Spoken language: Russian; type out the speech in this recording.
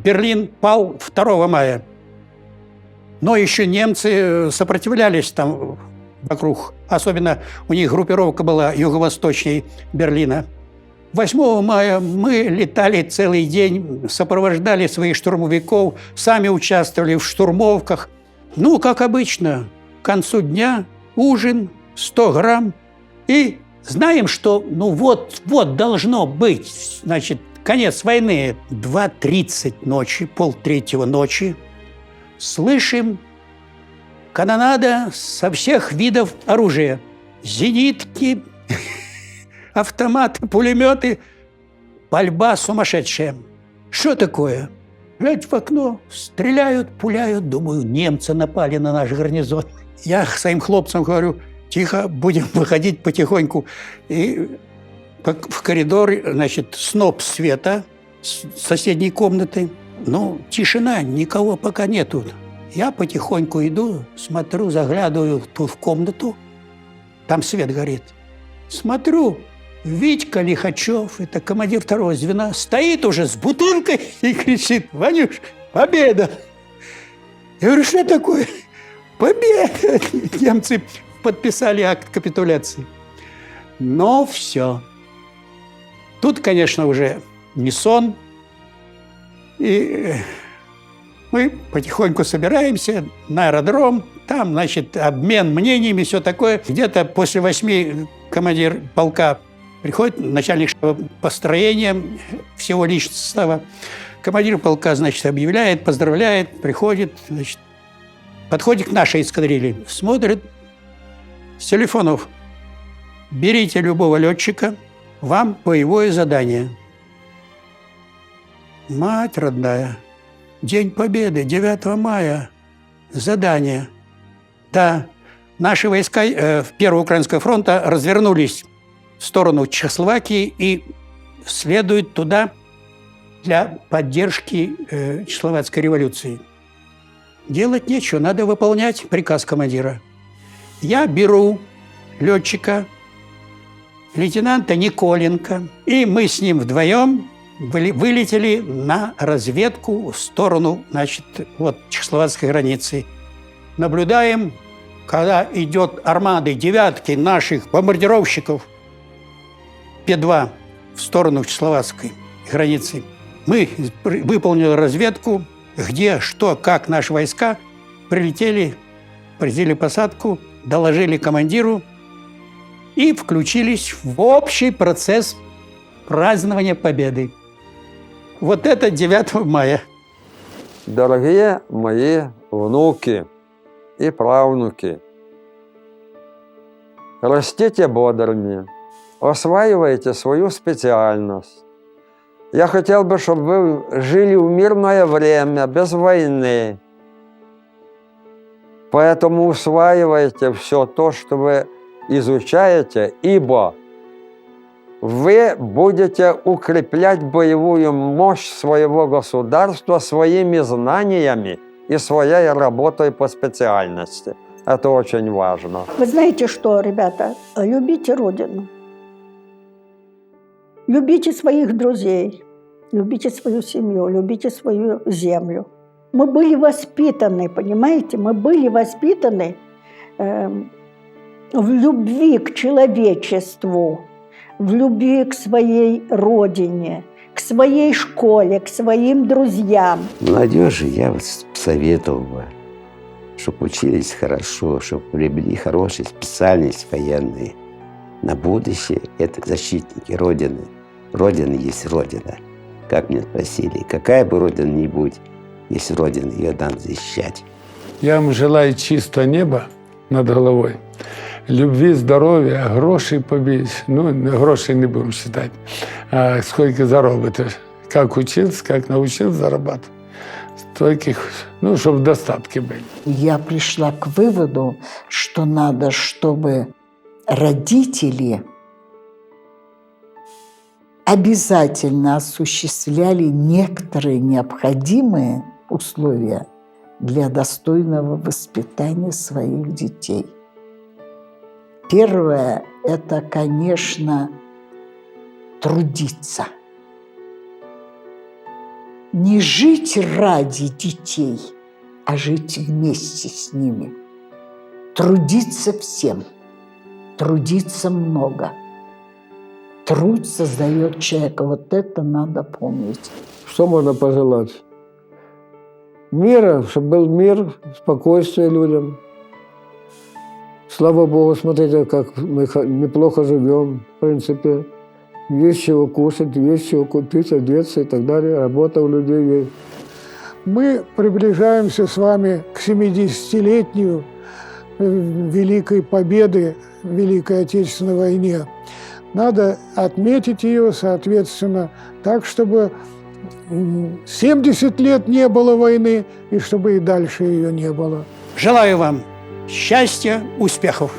Берлин пал 2 мая. Но еще немцы сопротивлялись там вокруг. Особенно у них группировка была юго-восточней Берлина. 8 мая мы летали целый день, сопровождали своих штурмовиков, сами участвовали в штурмовках. Ну, как обычно, к концу дня ужин, 100 грамм. И знаем, что вот должно быть, значит, конец войны. 2:30 ночи, 2:30 ночи. Слышим канонада со всех видов оружия. Зенитки, автоматы, пулеметы. Пальба сумасшедшая. Что такое? Глядь в окно, стреляют, пуляют. Думаю, немцы напали на наш гарнизон. Я своим хлопцам говорю, тихо, будем выходить потихоньку. И в коридоре, значит, сноп света с соседней комнаты. Ну, тишина, никого пока нету. Я потихоньку иду, смотрю, заглядываю тут в комнату. Там свет горит. Смотрю, Витька Лихачев, это командир 2-го звена, стоит уже с бутылкой и кричит: «Ванюш, победа!» Я говорю, что такое? Победа! Немцы подписали акт капитуляции. Но все. Тут, конечно, уже не сон. И мы потихоньку собираемся на аэродром. Там, значит, обмен мнениями, все такое. Где-то после 8 командир полка приходит, начальник штаба построения всего личного состава. Командир полка, значит, объявляет, поздравляет, приходит, значит, подходит к нашей эскадрилье, смотрит с телефонов. Берите любого летчика, вам боевое задание. Мать родная, День Победы, 9 мая, задание. Да, наши войска Первого Украинского фронта развернулись в сторону Чехословакии и следуют туда для поддержки Чехословацкой революции. Делать нечего, надо выполнять приказ командира. Я беру летчика, лейтенанта Николенко, и мы с ним вдвоем вылетели на разведку в сторону, значит, вот чехословацкой границы. Наблюдаем, когда идет армады, девятки наших бомбардировщиков П-2 в сторону чехословацкой границы. Мы выполнили разведку, где, что, как наши войска прилетели, произвели посадку, доложили командиру и включились в общий процесс празднования Победы. Вот это 9 мая. Дорогие мои внуки и правнуки, растите бодрыми, осваивайте свою специальность. Я хотел бы, чтобы вы жили в мирное время, без войны. Поэтому усваивайте все то, что вы изучаете, ибо вы будете укреплять боевую мощь своего государства своими знаниями и своей работой по специальности. Это очень важно. Вы знаете что, ребята? Любите Родину. Любите своих друзей. Любите свою семью. Любите свою землю. Мы были воспитаны, понимаете? Мы были воспитаны в любви к человечеству, в любви к своей родине, к своей школе, к своим друзьям. Молодежи я вот советовал бы, чтобы учились хорошо, чтобы приобрели хорошие специальности военные. На будущее это защитники Родины. Родина есть Родина. Как меня спросили, какая бы Родина ни будь, есть Родина, ее надо защищать. Я вам желаю чистого неба над головой, любви, здоров'я, грошей побільше. Ну, грошей не будем считать, а сколько заработаете. Как учился, как научился зарабатывать. Стольких, ну, чтобы достатки были. Я пришла к выводу, что надо, чтобы родители обязательно осуществляли некоторые необходимые условия для достойного воспитания своих детей. Первое – это, конечно, трудиться. не жить ради детей, а жить вместе с ними. Трудиться всем, трудиться много. Труд создает человека. Вот это надо помнить. Что можно пожелать? Мира, чтобы был мир, спокойствие людям. Слава Богу, смотрите, как мы неплохо живем, в принципе. Есть чего кушать, есть чего купить, одеться и так далее. Работа у людей есть. Мы приближаемся с вами к 70-летию Великой Победы в Великой Отечественной войне. Надо отметить ее, соответственно, так, чтобы 70 лет не было войны и чтобы и дальше ее не было. Желаю вам счастья, успехов!